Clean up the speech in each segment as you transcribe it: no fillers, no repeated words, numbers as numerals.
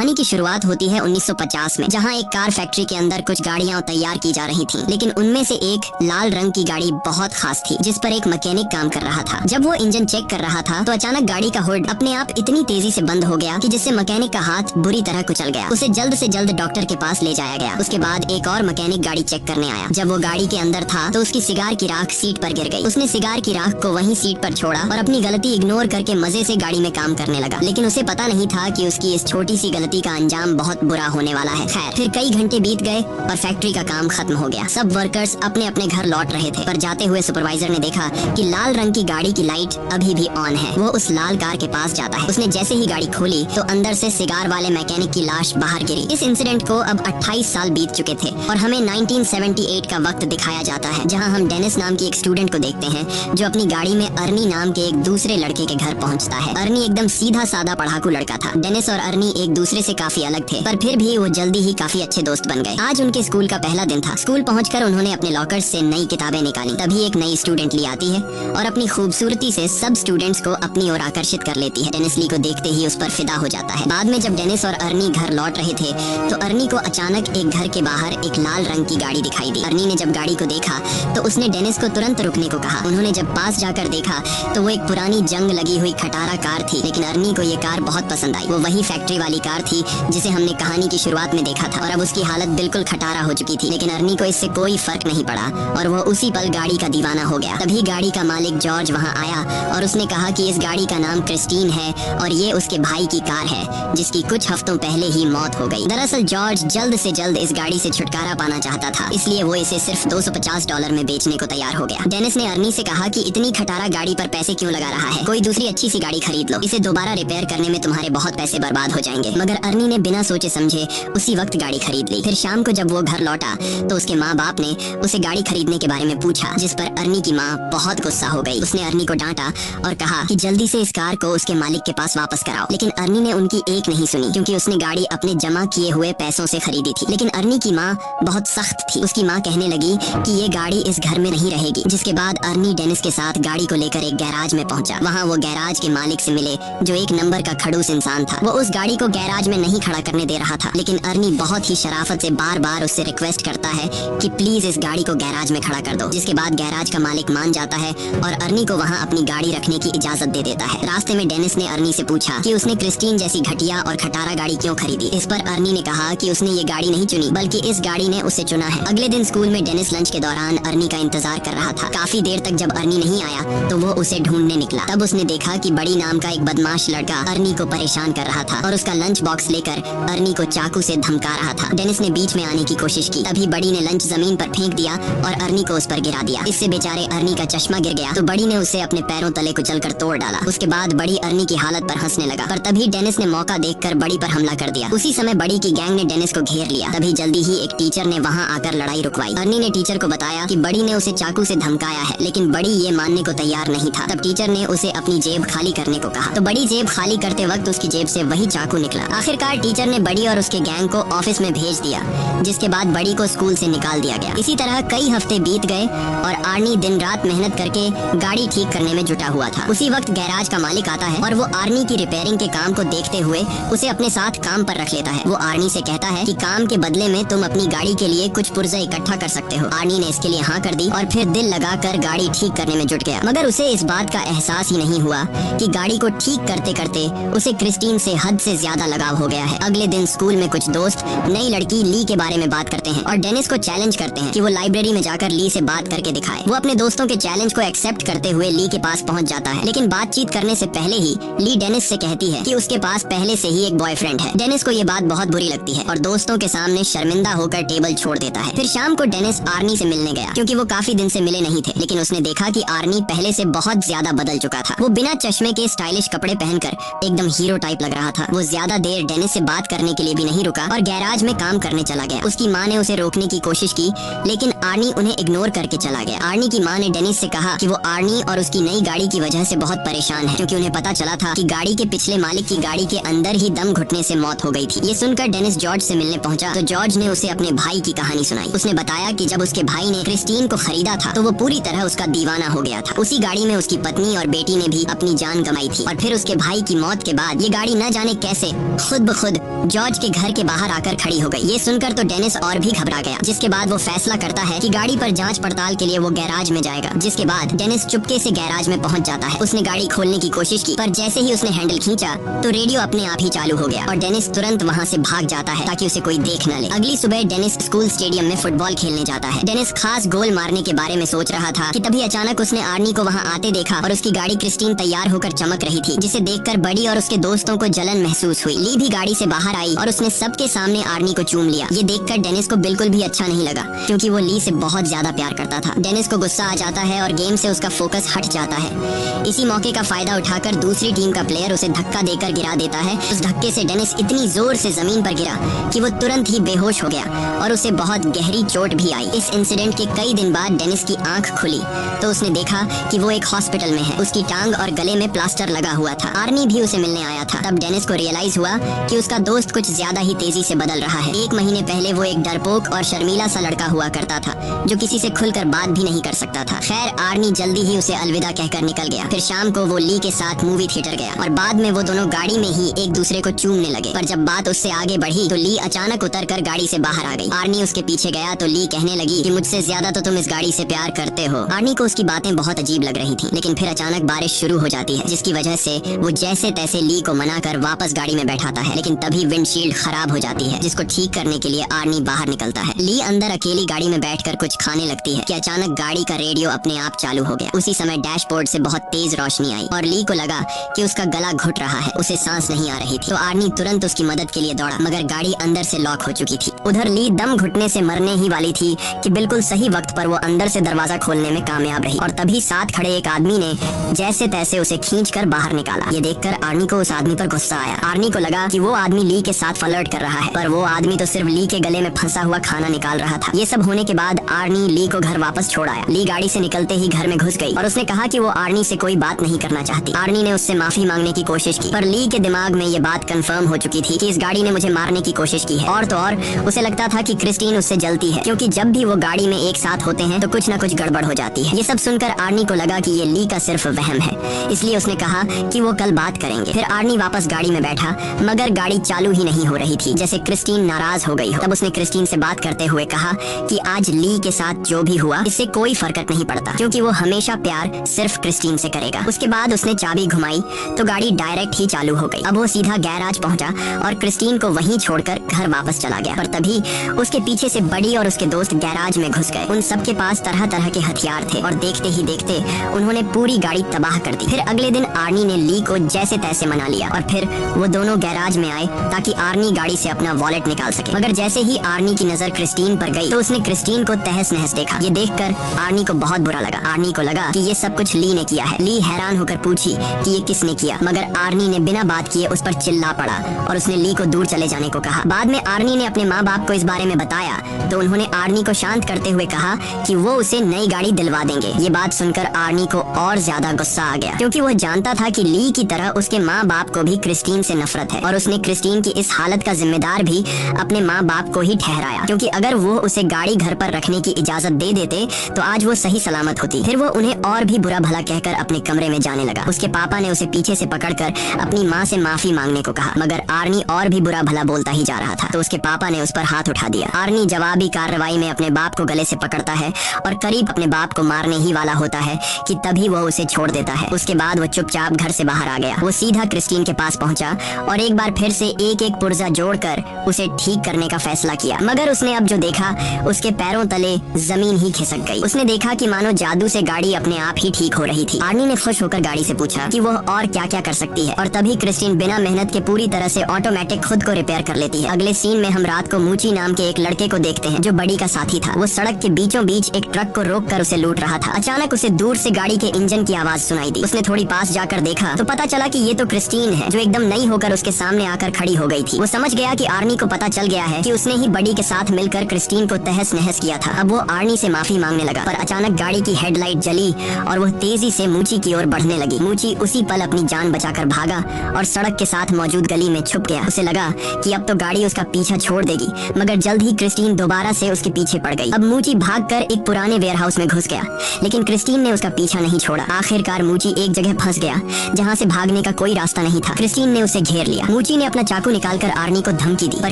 कहानी की शुरुआत होती है 1950 में, जहां एक कार फैक्ट्री के अंदर कुछ गाड़ियां तैयार की जा रही थीं। लेकिन उनमें से एक लाल रंग की गाड़ी बहुत खास थी, जिस पर एक मैकेनिक काम कर रहा था। जब वो इंजन चेक कर रहा था तो अचानक गाड़ी का हुड अपने आप इतनी तेजी से बंद हो गया कि जिससे मैकेनिक का हाथ बुरी तरह कुचल गया। उसे जल्द से जल्द डॉक्टर के पास ले जाया गया। उसके बाद एक और मैकेनिक गाड़ी चेक करने आया। जब वो गाड़ी के अंदर था तो उसकी सिगार की राख सीट पर गिर गई। उसने सिगार की राख को वहीं सीट पर छोड़ा और अपनी गलती इग्नोर करके मजे से गाड़ी में काम करने लगा। लेकिन उसे पता नहीं था कि उसकी इस छोटी सी गलती का अंजाम बहुत बुरा होने वाला है। खैर, फिर कई घंटे बीत गए और फैक्ट्री का काम खत्म हो गया। सब वर्कर्स अपने अपने घर लौट रहे थे, पर जाते हुए सुपरवाइजर ने देखा कि लाल रंग की गाड़ी की लाइट अभी भी ऑन है। वो उस लाल कार के पास जाता है। उसने जैसे ही गाड़ी खोली तो अंदर से सिगार वाले मैकेनिक की लाश बाहर गिरी। इस इंसिडेंट को अब 28 साल बीत चुके थे और हमें 1978 का वक्त दिखाया जाता है, जहां हम डेनिस नाम की एक स्टूडेंट को देखते हैं जो अपनी गाड़ी में अर्नी नाम के एक दूसरे लड़के के घर पहुंचता है। अर्नी एकदम सीधा साधा पढ़ाकू लड़का था। डेनिस और अर्नी एक दूसरे से काफी अलग थे, पर फिर भी वो जल्दी ही काफी अच्छे दोस्त बन गए। आज उनके स्कूल का पहला दिन था। स्कूल पहुंचकर उन्होंने अपने लॉकर्स से नई किताबें निकाली। तभी एक नई स्टूडेंट ली आती है और अपनी खूबसूरती से सब स्टूडेंट्स को अपनी ओर आकर्षित कर लेती है। डेनिस ली को देखते ही उस पर फिदा हो जाता है। बाद में जब डेनिस और अर्नी घर लौट रहे थे तो अर्नी को अचानक एक घर के बाहर एक लाल रंग की गाड़ी दिखाई दी। अर्नी ने जब गाड़ी को देखा तो उसने डेनिस को तुरंत रुकने को कहा। उन्होंने जब पास जाकर देखा तो वो एक पुरानी जंग लगी हुई खटारा कार थी, लेकिन अर्नी को ये कार बहुत पसंद आई। वो वही फैक्ट्री वाली कार थी जिसे हमने कहानी की शुरुआत में देखा था और अब उसकी हालत बिल्कुल खटारा हो चुकी थी। लेकिन अर्नी को इससे कोई फर्क नहीं पड़ा और वो उसी पल गाड़ी का दीवाना हो गया। तभी गाड़ी का मालिक जॉर्ज वहाँ आया और उसने कहा कि इस गाड़ी का नाम क्रिस्टीन है और ये उसके भाई की कार है जिसकी कुछ हफ्तों पहले ही मौत हो गई। दरअसल जॉर्ज जल्द से जल्द इस गाड़ी से छुटकारा पाना चाहता था, इसलिए वो इसे सिर्फ $250 में बेचने को तैयार हो गया। डेनिस ने अर्नी से कहा कि इतनी खटारा गाड़ी पर पैसे क्यों लगा रहा है, कोई दूसरी अच्छी सी गाड़ी खरीद लो, इसे दोबारा रिपेयर करने में तुम्हारे बहुत पैसे बर्बाद हो जाएंगे। मगर अर्नी ने बिना सोचे समझे उसी वक्त गाड़ी खरीद ली। फिर शाम को जब वो घर लौटा तो उसके माँ बाप ने उसे गाड़ी खरीदने के बारे में पूछा, जिस पर अर्नी की माँ बहुत गुस्सा हो गई। उसने अर्नी को डांटा और कहा कि जल्दी से इस कार को उसके मालिक के पास वापस कराओ। लेकिन अर्नी ने उनकी एक नहीं सुनी, क्योंकि उसने गाड़ी अपने जमा किए हुए पैसों से खरीदी थी। लेकिन अर्नी की माँ बहुत सख्त थी। उसकी माँ कहने लगी कि ये गाड़ी इस घर में नहीं रहेगी। जिसके बाद अर्नी डेनिस के साथ गाड़ी को लेकर एक गैराज में पहुंचा। वहाँ वो गैराज के मालिक से मिले जो एक नंबर का खड़ूस इंसान था। वो उस गाड़ी को गैराज में नहीं खड़ा करने दे रहा था, लेकिन अर्नी बहुत ही शराफत से बार बार उससे रिक्वेस्ट करता है कि प्लीज इस गाड़ी को गैराज में खड़ा कर दो। जिसके बाद गैराज का मालिक मान जाता है और अर्नी को वहाँ अपनी गाड़ी रखने की इजाजत दे देता है। रास्ते में डेनिस ने अर्नी से पूछा कि उसने क्रिस्टीन जैसी घटिया और खटारा गाड़ी क्यों खरीदी। इस पर अर्नी ने कहा कि उसने ये गाड़ी नहीं चुनी, बल्कि इस गाड़ी ने उसे चुना है। अगले दिन स्कूल में डेनिस लंच के दौरान अर्नी का इंतजार कर रहा था। काफी देर तक जब अर्नी नहीं आया तो वो उसे ढूंढने निकला। तब उसने देखा कि बड़ी नाम का एक बदमाश लड़का अर्नी को परेशान कर रहा था और उसका लंच बॉक्स लेकर अर्नी को चाकू से धमका रहा था। डेनिस ने बीच में आने की कोशिश की, तभी बड़ी ने लंच जमीन पर फेंक दिया और अर्नी को उस पर गिरा दिया। इससे बेचारे अर्नी का चश्मा गिर गया तो बड़ी ने उसे अपने पैरों तले कुचलकर तोड़ डाला। उसके बाद बड़ी अर्नी की हालत पर हंसने लगा, पर तभी डेनिस ने मौका देखकर बड़ी पर हमला कर दिया। उसी समय बड़ी की गैंग ने डेनिस को घेर लिया। तभी जल्दी ही एक टीचर ने वहाँ आकर लड़ाई रुकवाई। अर्नी ने टीचर को बताया कि बड़ी ने उसे चाकू से धमकाया है, लेकिन बड़ी ये मानने को तैयार नहीं था। तब टीचर ने उसे अपनी जेब खाली करने को कहा तो बड़ी जेब खाली करते वक्त उसकी जेब से वही चाकू निकला। आखिरकार टीचर ने बड़ी और उसके गैंग को ऑफिस में भेज दिया, जिसके बाद बड़ी को स्कूल से निकाल दिया गया। इसी तरह कई हफ्ते बीत गए और आर्नी दिन रात मेहनत करके गाड़ी ठीक करने में जुटा हुआ था। उसी वक्त गैराज का मालिक आता है और वो आर्नी की रिपेयरिंग के काम को देखते हुए उसे अपने साथ काम पर रख लेता है। वो आर्नी से कहता है कि काम के बदले में तुम अपनी गाड़ी के लिए कुछ पुर्जा इकट्ठा कर सकते हो। आर्नी ने इसके लिए हाँ कर दी और फिर दिल लगाकर गाड़ी ठीक करने में जुट गया। मगर उसे इस बात का एहसास ही नहीं हुआ कि गाड़ी को ठीक करते करते उसे क्रिस्टीन से हद से ज्यादा लगाव हो गया है। अगले दिन स्कूल में कुछ दोस्त नई लड़की ली के बारे में बात करते हैं और डेनिस को चैलेंज करते हैं कि वो लाइब्रेरी में जाकर ली से बात करके दिखाए। वो अपने दोस्तों के चैलेंज को एक्सेप्ट करते हुए ली के पास पहुंच जाता है, लेकिन बातचीत करने से पहले ही ली डेनिस से कहती है कि उसके पास पहले से ही एक बॉयफ्रेंड है। डेनिस को ये बात बहुत बुरी लगती है और दोस्तों के सामने शर्मिंदा होकर टेबल छोड़ देता है। फिर शाम को डेनिस आर्नी से मिलने गया, क्योंकि वो काफी दिन से मिले नहीं थे। लेकिन उसने देखा कि आर्नी पहले से बहुत ज्यादा बदल चुका था। वो बिना चश्मे के स्टाइलिश कपड़े पहनकर एकदम हीरो टाइप लग रहा था। वो ज्यादा देर डेनिस से बात करने के लिए भी नहीं रुका और गैराज में काम करने चला गया। उसकी माँ ने उसे रोकने की कोशिश की, लेकिन आर्नी उन्हें इग्नोर करके चला गया। आर्नी की माँ ने डेनिस से कहा कि वो आर्नी और उसकी नई गाड़ी की वजह से बहुत परेशान है, क्योंकि उन्हें पता चला था कि गाड़ी के पिछले मालिक की गाड़ी के अंदर ही दम घुटने से मौत हो गई थी। ये सुनकर डेनिस जॉर्ज से मिलने पहुंचा तो जॉर्ज ने उसे अपने भाई की कहानी सुनाई। उसने बताया कि जब उसके भाई ने क्रिस्टीन को खरीदा था तो वो पूरी तरह उसका दीवाना हो गया था। उसी गाड़ी में उसकी पत्नी और बेटी ने भी अपनी जान गंवाई थी और फिर उसके भाई की मौत के बाद ये गाड़ी न जाने कैसे खुद ब खुद जॉर्ज के घर के बाहर आकर खड़ी हो गई। ये सुनकर तो डेनिस और भी घबरा गया, जिसके बाद वो फैसला करता है कि गाड़ी पर जांच पड़ताल के लिए वो गैराज में जाएगा। जिसके बाद डेनिस चुपके से गैराज में पहुंच जाता है। उसने गाड़ी खोलने की कोशिश की, पर जैसे ही उसने हैंडल खींचा तो रेडियो अपने आप ही चालू हो गया और डेनिस तुरंत वहाँ से भाग जाता है ताकि उसे कोई देख न ले। अगली सुबह डेनिस स्कूल स्टेडियम में फुटबॉल खेलने जाता है। डेनिस खास गोल मारने के बारे में सोच रहा था कि तभी अचानक उसने आर्नी को वहाँ आते देखा और उसकी गाड़ी क्रिस्टीन तैयार होकर चमक रही थी, जिसे देखकर बडी और उसके दोस्तों को जलन महसूस हुई। ली भी गाड़ी से बाहर आई और उसने सबके सामने आर्नी को चूम लिया। ये देखकर डेनिस को बिल्कुल भी अच्छा नहीं लगा, क्योंकि वो ली से बहुत ज्यादा प्यार करता था। डेनिस को गुस्सा आ जाता है और गेम से उसका फोकस हट जाता है। इसी मौके का फायदा उठाकर दूसरी टीम का प्लेयर उसे धक्का देकर गिरा देता है। उस धक्के से डेनिस इतनी जोर से जमीन पर गिरा कि वो तुरंत ही बेहोश हो गया और उसे बहुत गहरी चोट भी आई। इस इंसिडेंट के कई दिन बाद डेनिस की आंख खुली तो उसने देखा कि वो एक हॉस्पिटल में है। उसकी टांग और गले में प्लास्टर लगा हुआ था। आर्नी भी उसे मिलने आया था। तब डेनिस को रियलाइज हुआ कि उसका दोस्त कुछ ज्यादा ही तेजी से बदल रहा है। 1 महीने पहले वो एक डरपोक और शर्मीला सा लड़का हुआ करता था, जो किसी से खुलकर बात भी नहीं कर सकता था। खैर, आर्नी जल्दी ही उसे अलविदा कहकर निकल गया। फिर शाम को वो ली के साथ मूवी थिएटर गया और बाद में वो दोनों गाड़ी में ही एक दूसरे को चूमने लगे। पर जब बात उससे आगे बढ़ी तो ली अचानक उतरकर गाड़ी से बाहर आ गई। आर्नी उसके पीछे गया तो ली कहने लगी कि मुझसे ज्यादा तो तुम इस गाड़ी से प्यार करते हो। आर्नी को उसकी बातें बहुत अजीब लग रही थी, लेकिन फिर अचानक बारिश शुरू हो जाती है, जिसकी वजह से वो जैसे तैसे ली को मनाकर वापस गाड़ी में बैठाता है। लेकिन तभी विंडशील्ड खराब हो जाती है, जिसको ठीक करने के लिए आर्नी बाहर निकलता है। ली अंदर अकेली गाड़ी में बैठकर कुछ खाने लगती है कि अचानक गाड़ी का रेडियो अपने आप चालू हो गया। उसी समय डैशबोर्ड से बहुत तेज रोशनी आई और ली को लगा कि उसका गला घुट रहा है, उसे सांस नहीं आ रही थी। तो आर्नी तुरंत उसकी मदद के लिए दौड़ा, मगर गाड़ी अंदर से लॉक हो चुकी थी। उधर ली दम घुटने से मरने ही वाली थी कि बिल्कुल सही वक्त पर वो अंदर से दरवाजा खोलने में कामयाब रही और तभी साथ खड़े एक आदमी ने जैसे तैसे उसे खींचकर बाहर निकाला। ये देखकर आर्नी को उस आदमी पर गुस्सा आया। आर्नी को लगा कि वो आदमी ली के साथ फ्लर्ट कर रहा है, पर वो आदमी तो सिर्फ ली के गले में फंसा हुआ खाना निकाल रहा था। ये सब होने के बाद आर्नी ली को घर वापस छोड़ आया। ली गाड़ी से निकलते ही घर में घुस गई और उसने कहा कि वो आर्नी से कोई बात नहीं करना चाहती। आर्नी ने उससे माफी मांगने की कोशिश की, पर ली के दिमाग में ये बात कंफर्म हो चुकी थी कि इस गाड़ी ने मुझे मारने की कोशिश की है। और तो और उसे लगता था कि क्रिस्टीन उससे जलती है, क्योंकि जब भी वो गाड़ी में एक साथ होते हैं तो कुछ न कुछ गड़बड़ हो जाती है। ये सब सुनकर आर्नी को लगा कि ये ली का सिर्फ वहम है, इसलिए उसने कहा कि वो कल बात करेंगे। फिर आर्नी वापस गाड़ी में बैठा, मगर गाड़ी चालू ही नहीं हो रही थी, जैसे क्रिस्टीन नाराज हो गई हो। तब उसने क्रिस्टीन से बात करते हुए कहा कि आज ली के साथ जो भी हुआ इससे कोई फर्क नहीं पड़ता, क्योंकि वो हमेशा प्यार सिर्फ क्रिस्टीन से करेगा। उसके बाद उसने चाबी घुमाई तो गाड़ी डायरेक्ट ही चालू हो गई। अब वो सीधा गैराज पहुंचा और क्रिस्टीन को वहीं छोड़कर घर वापस चला गया। पर तभी उसके पीछे से बडी और उसके दोस्त गैराज में घुस गए। उन सबके पास तरह तरह के हथियार थे और देखते ही देखते उन्होंने पूरी गाड़ी तबाह कर दी। फिर अगले दिन आर्नी ने ली को जैसे तैसे मना लिया और फिर वो दोनों गैराज में आए ताकि आर्नी गाड़ी से अपना वॉलेट निकाल सके। मगर जैसे ही आर्नी की नजर क्रिस्टीन पर गई तो उसने क्रिस्टीन को तहस नहस देखा। ये देखकर आर्नी को बहुत बुरा लगा। आर्नी को लगा कि ये सब कुछ ली ने किया है। ली हैरान होकर पूछी कि ये किसने किया, मगर आर्नी ने बिना बात किए उस पर चिल्ला पड़ा और उसने ली को दूर चले जाने को कहा। बाद में आर्नी ने अपने माँ बाप को इस बारे में बताया तो उन्होंने आर्नी को शांत करते हुए कहा कि वो उसे नई गाड़ी दिलवा देंगे। ये बात सुनकर आर्नी को और ज्यादा गुस्सा आ गया, क्योंकि वो जानता था कि ली की तरह उसके माँ बाप को भी क्रिस्टीन से नफरत है और उसने क्रिस्टीन की इस हालत का जिम्मेदार भी अपने माँ बाप को ही ठहराया, क्योंकि अगर वो उसे गाड़ी घर पर रखने की इजाजत दे देते तो आज वो सही सलामत होती। फिर वो उन्हें और भी बुरा भला कहकर अपने कमरे में जाने लगा। उसके पापा ने उसे पीछे से पकड़कर अपनी माँ से माफी मांगने को कहा, मगर आर्नी और भी बुरा भला बोलता ही जा रहा था तो उसके पापा ने उस पर हाथ उठा दिया। आर्नी जवाबी कार्रवाई में अपने बाप को गले से पकड़ता है और करीब अपने बाप को मारने ही वाला होता है कि तभी वो उसे छोड़ देता है। उसके बाद वो चुपचाप घर से बाहर आ गया। वो सीधा क्रिस्टीन के पास पहुंचा और एक बार फिर से एक एक पुर्जा जोड़कर उसे ठीक करने का फैसला किया, मगर उसने अब जो देखा उसके पैरों तले जमीन ही खिसक गई। उसने देखा कि मानो जादू से गाड़ी अपने आप ही ठीक हो रही थी। आर्नी ने खुश होकर गाड़ी से पूछा कि वो और क्या क्या कर सकती है और तभी क्रिस्टीन बिना मेहनत के पूरी तरह से ऑटोमेटिक खुद को रिपेयर कर लेती है। अगले सीन में हम रात को मूची नाम के एक लड़के को देखते हैं जो बडी का साथी था। वो सड़क के बीचों बीच एक ट्रक को रोककर उसे लूट रहा था। अचानक उसे दूर से गाड़ी के इंजन की आवाज सुनाई दी। उसने थोड़ी पास जाकर देखा तो पता चला कि ये तो क्रिस्टीन है, जो एकदम नई होकर उसके सामने आकर खड़ी हो गई थी। वो समझ गया कि आर्नी को पता चल गया है कि उसने ही बडी के साथ मिलकर क्रिस्टीन को तहस नहस किया था। अब वो आर्नी से माफी मांगने लगा, पर अचानक गाड़ी की हेडलाइट जली और वो तेजी से मूची की ओर बढ़ने लगी। मूची उसी पल अपनी जान बचाकर भागा और सड़क के साथ मौजूद गली में छुप गया। उसे लगा कि अब तो गाड़ी उसका पीछा छोड़ देगी, मगर जल्द ही क्रिस्टीन दोबारा से उसके पीछे पड़ गई। अब मूची भागकर एक पुराने वेयरहाउस में घुस गया, लेकिन क्रिस्टीन ने उसका पीछा नहीं छोड़ा। आखिरकार मूची एक जगह फंस गया जहाँ से भागने का कोई रास्ता नहीं था। क्रिस्टीन ने उसे घेर लिया। मूची ने अपना चाकू निकालकर आर्नी को धमकी दी, पर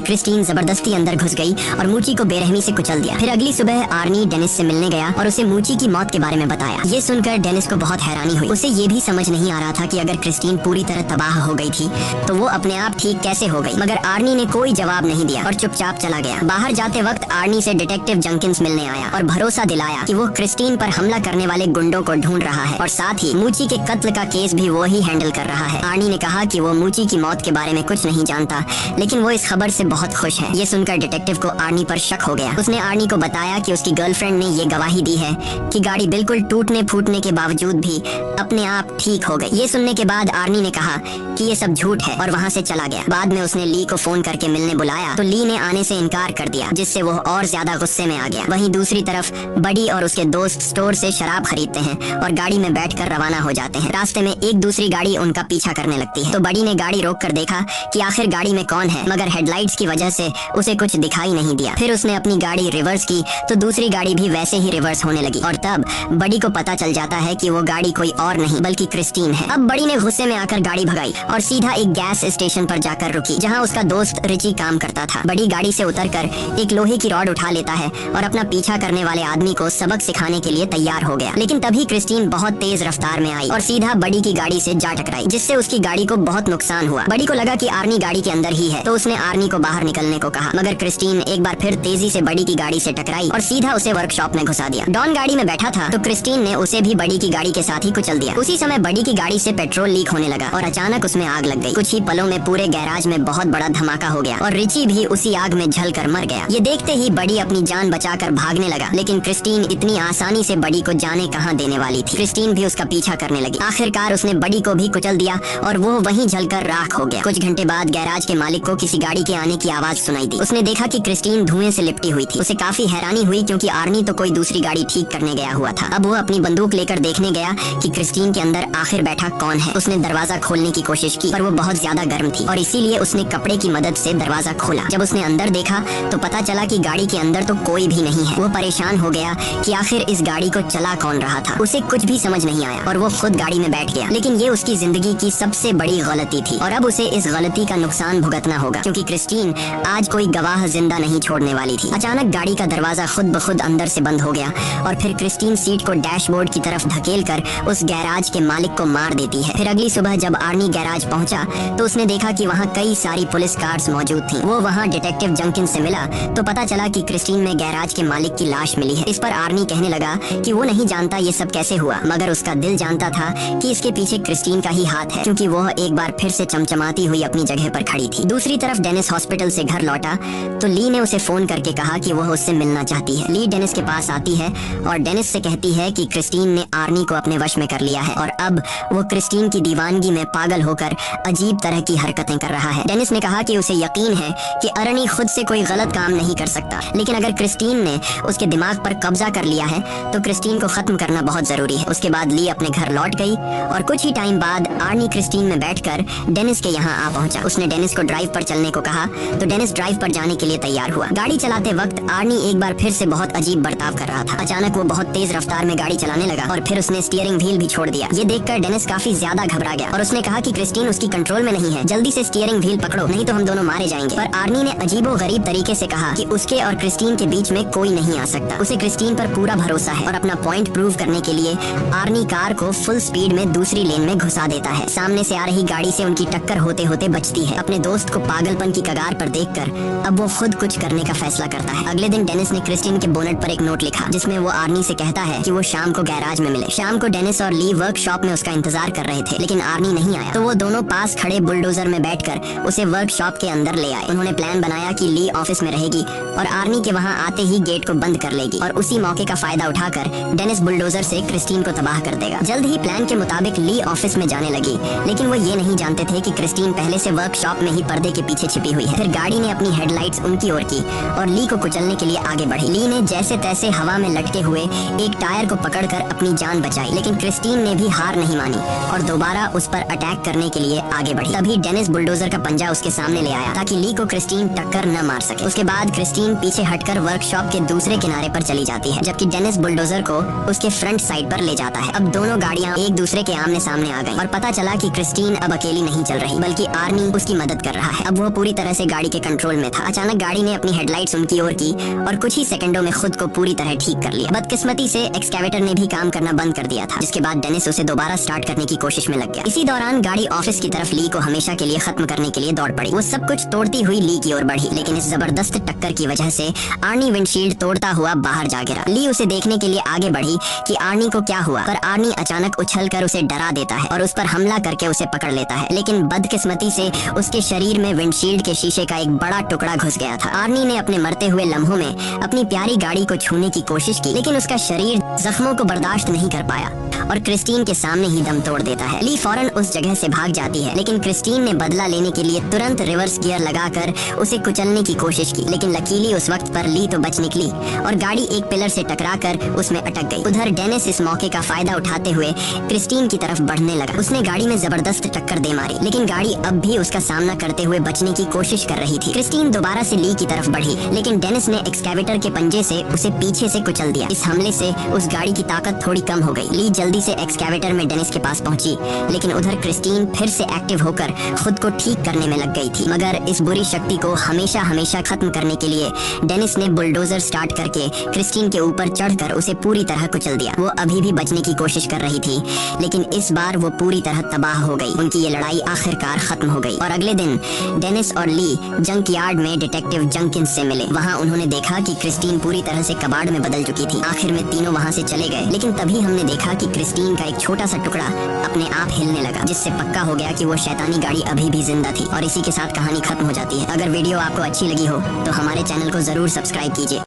क्रिस्टीन जबरदस्ती अंदर घुस गई और मूची को बेरहमी से कुचल दिया। फिर अगली सुबह आर्नी डेनिस से मिलने गया और उसे मूची की मौत के बारे में बताया। ये सुनकर डेनिस को बहुत हैरानी हुई। उसे ये भी समझ नहीं आ रहा था कि अगर क्रिस्टीन पूरी तरह तबाह हो गई थी तो वो अपने आप ठीक कैसे हो गई। मगर आर्नी ने कोई जवाब नहीं दिया और चुपचाप चला गया। बाहर जाते वक्त आर्नी से डिटेक्टिव जंकिंस मिलने आया और भरोसा दिलाया कि वो क्रिस्टीन पर हमला करने वाले गुंडों को ढूंढ रहा है और साथ ही मूची के कत्ल का केस भी वो ही हैंडल कर रहा है। आर्नी ने कहा कि वो मूची की मौत के बारे में कुछ नहीं जानता, लेकिन वो इस खबर से बहुत खुश है। ये सुनकर डिटेक्टिव को आर्नी पर शक हो गया। उसने आर्नी को बताया कि उसकी गर्लफ्रेंड ने ये गवाही दी है कि गाड़ी बिल्कुल टूटने फूटने के बावजूद भी अपने आप ठीक हो गई। ये सुनने के बाद आर्नी ने कहा कि ये सब झूठ है और वहाँ से चला गया। बाद में उसने ली को फोन करके मिलने बुलाया तो ली ने आने से इनकार कर दिया, जिससे वो और ज्यादा गुस्से में आ गया। वहीं दूसरी तरफ बडी और उसके दोस्त स्टोर से शराब खरीदते हैं और गाड़ी में बैठकर रवाना हो जाते हैं। रास्ते में एक दूसरी गाड़ी उनका पीछा करने लगती है तो बडी ने गाड़ी रोक कर देखा कि आखिर गाड़ी में कौन है, मगर हेडलाइट्स की वजह से उसे कुछ दिखाई नहीं दिया। फिर उसने अपनी गाड़ी रिवर्स की तो दूसरी गाड़ी भी वैसे ही रिवर्स होने लगी और तब बडी को पता चल जाता है कि वो गाड़ी कोई और नहीं बल्कि क्रिस्टीन है। अब बडी ने गुस्से में आकर गाड़ी भगाई और सीधा एक गैस स्टेशन पर जाकर रुकी जहाँ उसका दोस्त रिची काम करता था। बडी गाड़ी से उतरकर एक लोहे की रॉड उठा लेता है और अपना पीछा करने वाले आदमी को सबक सिखाने के लिए तैयार हो गया। लेकिन तभी क्रिस्टीन बहुत तेज रफ्तार में आई और सीधा बडी की गाड़ी से जा टकराई, जिससे उसकी गाड़ी को बहुत नुकसान हुआ। बडी को लगा कि आर्नी गाड़ी के अंदर ही है तो उसने आर्नी को बाहर निकलने को कहा, मगर क्रिस्टीन एक बार फिर तेजी से बडी की गाड़ी से टकराई और सीधा उसे वर्कशॉप में घुसा दिया। डॉन गाड़ी में बैठा था तो क्रिस्टीन ने उसे भी बडी की गाड़ी के साथ ही कुचल दिया। उसी समय बडी की गाड़ी से पेट्रोल लीक होने लगा और अचानक उसमें आग लग गई। कुछ ही पलों में पूरे गैराज में बहुत बड़ा धमाका हो गया और रिची भी उसी आग में जलकर मर गया। ये देखते ही बडी अपनी जान बचाकर भागने लगा, लेकिन क्रिस्टीन इतनी आसानी से बडी को जाने कहां देने वाली थी। क्रिस्टीन भी उसका पीछा करने लगी। आखिरकार उसने बडी को भी कुचल दिया और वो वहीं जलकर राख हो गया। कुछ घंटे बाद गैराज के मालिक को किसी गाड़ी के आने की आवाज सुनाई दी। उसने देखा कि क्रिस्टीन धुएं से लिपटी हुई थी। उसे काफी हैरानी हुई क्योंकि आर्नी तो कोई दूसरी गाड़ी ठीक करने गया हुआ था। अब वो अपनी बंदूक लेकर देखने गया कि क्रिस्टीन के अंदर आखिर बैठा कौन है। उसने दरवाजा खोलने की कोशिश की पर वो बहुत ज्यादा गर्म थी और इसीलिए उसने कपड़े की मदद से दरवाजा खोला। जब उसने अंदर देखा तो पता चला कि गाड़ी के अंदर तो कोई भी नहीं है। वो परेशान हो गया कि आखिर इस गाड़ी को चला कौन रहा था। उसे कुछ भी समझ नहीं आया और वो खुद गाड़ी में बैठ गया। लेकिन ये उसकी जिंदगी की सबसे बड़ी गलती थी और अब उसे इस गलती का नुकसान भुगतना होगा, क्योंकि क्रिस्टीन आज कोई गवाह जिंदा नहीं छोड़ने वाली थी। अचानक गाड़ी का दरवाजा खुद ब खुद अंदर से बंद हो गया और फिर क्रिस्टीन सीट को डैशबोर्ड की तरफ धकेल कर उस गैराज के मालिक को मार देती है। फिर अगली सुबह जब आर्नी गैराज पहुंचा तो उसने देखा कि वहाँ कई सारी पुलिस कार्स मौजूद थी। वो वहाँ डिटेक्टिव जंकिंस से मिला तो पता चला कि क्रिस्टीन में गैराज के मालिक की लाश मिली है। इस पर आर्नी कहने लगा कि वो नहीं जानता ये सब कैसे हुआ, मगर उसका दिल जानता था कि इसके पीछे क्रिस्टीन का ही हाथ है, क्योंकि वह एक बार फिर से चमचमाती हुई अपनी जगह पर खड़ी थी। दूसरी तरफ डेनिस हॉस्पिटल से घर लौटा तो ली ने उसे फोन करके कहा कि वह उससे मिलना चाहती है। ली डेनिस के पास आती है और डेनिस से कहती है कि क्रिस्टीन ने आर्नी को अपने वश में कर लिया है और अब वो क्रिस्टीन की दीवानगी में पागल होकर अजीब तरह की हरकतें कर रहा है। डेनिस ने कहा कि उसे यकीन है कि आर्नी खुद से कोई गलत काम नहीं कर सकता, लेकिन अगर क्रिस्टीन ने उसके दिमाग पर कब्जा कर लिया है तो क्रिस्टीन को खत्म करना बहुत जरूरी है। उसके बाद ली अपने घर लौट गई और कुछ ही टाइम बाद आर्नी क्रिस्टीन में बैठकर डेनिस के यहाँ आ पहुंचा। उसने डेनिस को ड्राइव पर चलने को कहा तो डेनिस ड्राइव पर जाने के लिए तैयार हुआ। गाड़ी चलाते वक्त आर्नी एक बार फिर से बहुत अजीब बर्ताव कर रहा था। अचानक वो बहुत तेज रफ्तार में गाड़ी चलाने लगा और फिर उसने स्टीयरिंग व्हील भी छोड़ दिया। ये देखकर डेनिस काफी ज्यादा घबरा गया और उसने कहा कि क्रिस्टीन उसकी कंट्रोल में नहीं है, जल्दी से स्टीयरिंग व्हील पकड़ो नहीं तो हम दोनों मारे जाएंगे। पर आर्नी ने अजीबो गरीब तरीके से कहा कि उसके और क्रिस्टीन के बीच में कोई नहीं आ सकता। उसे क्रिस्टीन पर पूरा भरोसा है और अपना पॉइंट प्रूव करने के लिए आर्नी कार को फुल स्पीड में दूसरी लेन में घुसा देता है। सामने से आ रही गाड़ी से उनकी टक्कर होते होते बचती है। अपने दोस्त को पागलपन की कगार पर देखकर अब वो खुद कुछ करने का फैसला करता है। अगले दिन डेनिस ने क्रिस्टीन के बोनट पर एक नोट लिखा जिसमें वो आर्नी से कहता है कि वो शाम को गैराज में मिले। शाम को डेनिस और ली वर्कशॉप में उसका इंतजार कर रहे थे, लेकिन आर्नी नहीं आया तो वो दोनों पास खड़े बुलडोजर में बैठकर उसे वर्कशॉप के अंदर ले आए। उन्होंने प्लान बनाया कि ली ऑफिस में रहेगी और आर्नी के वहाँ आते ही गेट को बंद कर लेगी और उसी मौके का फायदा उठाकर डेनिस बुलडोजर से क्रिस्टीन को तबाह कर देगा। जल्द ही प्लान के मुताबिक ली ऑफिस में जाने लगी, लेकिन वो ये नहीं जानते थे कि क्रिस्टीन पहले से वर्कशॉप में ही पर्दे के पीछे छिपी हुई है। फिर गाड़ी ने अपनी हेडलाइट्स उनकी ओर की और ली को कुचलने के लिए आगे बढ़ी। ली ने जैसे तैसे हवा में लटके हुए एक टायर को पकड़कर अपनी जान बचाई, लेकिन क्रिस्टीन ने भी हार नहीं मानी और दोबारा उस पर अटैक करने के लिए आगे बढ़ी। तभी डेनिस बुलडोजर का पंजा उसके सामने ले आया ताकि ली को क्रिस्टीन टक्कर न मार सके। उसके बाद क्रिस्टीन पीछे हटकर वर्कशॉप के दूसरे किनारे पर चली जाती है, जबकि डेनिस बुलडोजर को उसके फ्रंट साइड पर ले जाता है। अब दोनों गाड़ियां एक दूसरे के आमने सामने आ गईं और पता चला कि क्रिस्टीन अब अकेली नहीं चल रही, बल्कि आर्नी उसकी मदद कर रहा है। अब वो पूरी तरह से गाड़ी के कंट्रोल में था। अचानक गाड़ी ने अपनी हेडलाइट्स उनकी ओर की और कुछ ही सेकंडों में खुद को पूरी तरह ठीक कर लिया। बदकिस्मती से एक्सकैवेटर ने भी काम करना बंद कर दिया था, जिसके बाद डेनिस उसे दोबारा स्टार्ट करने की कोशिश में लग गया। इसी दौरान गाड़ी ऑफिस की तरफ ली को हमेशा के लिए खत्म करने के लिए दौड़ पड़ी। वो सब कुछ तोड़ती हुई ली की ओर बढ़ी, लेकिन इस जबरदस्त टक्कर की वजह से आर्नी विंडशील्ड तोड़ता हुआ बाहर जा गिरा। ली उसे देखने के लिए आगे बढ़ी कि आर्नी को क्या हुआ, पर आर्नी अचानक उछलकर उसे डरा देता है और उस पर हमला करके उसे पकड़ लेता है। लेकिन बदकिस्मती से उसके शरीर में विंडशील्ड के शीशे का एक बड़ा टुकड़ा घुस गया था। आर्नी ने अपने मरते हुए लम्हों में अपनी प्यारी गाड़ी को छूने की कोशिश की, लेकिन उसका शरीर जख्मों को बर्दाश्त नहीं कर पाया और क्रिस्टीन के सामने ही दम तोड़ देता है। ली फौरन उस जगह से भाग जाती है, लेकिन क्रिस्टीन ने बदला लेने के लिए तुरंत रिवर्स गियर लगाकर उसे कुचलने की कोशिश की, लेकिन लकीली उस वक्त पर ली तो बच निकली और गाड़ी एक पिलर से टकराकर उसमें अटक गई। उधर डेनिस इस मौके का फायदा उठाते हुए क्रिस्टीन की तरफ बढ़ने लगा। उसने गाड़ी में जबरदस्त टक्कर दे मारी, लेकिन गाड़ी अब भी उसका सामना करते हुए बचने की कोशिश कर रही थी। क्रिस्टीन दोबारा से ली की तरफ बढ़ी, लेकिन डेनिस ने एक्सकैवेटर के पंजे से उसे पीछे से कुचल दिया। इस हमले से उस गाड़ी की ताकत थोड़ी कम हो गई। ली जल्दी से एक्सकैवेटर में डेनिस के पास पहुंची, लेकिन उधर क्रिस्टीन फिर से एक्टिव होकर खुद को ठीक करने में लग गई थी। मगर इस बुरी शक्ति को हमेशा हमेशा खत्म करने के लिए डेनिस ने बुलडोजर स्टार्ट करके क्रिस्टीन के ऊपर चढ़कर उसे पूरी तरह कुचल दिया। वो अभी भी बचने की कोशिश कर रही थी, लेकिन इस बार वो पूरी तरह तबाह हो गई। उनकी ये लड़ाई आखिरकार खत्म हो गई और अगले दिन डेनिस और ली जंक यार्ड में डिटेक्टिव जंकिंस से मिले। वहाँ उन्होंने देखा कि क्रिस्टीन पूरी तरह से कबाड़ में बदल चुकी थी। आखिर में तीनों वहाँ से चले गए, लेकिन तभी हमने देखा कि क्रिस्टीन का एक छोटा सा टुकड़ा अपने आप हिलने लगा, जिससे पक्का हो गया कि वो शैतानी गाड़ी अभी भी जिंदा थी। और इसी के साथ कहानी खत्म हो जाती है। अगर वीडियो आपको अच्छी लगी हो तो हमारे चैनल को जरूर सब्सक्राइब कीजिए।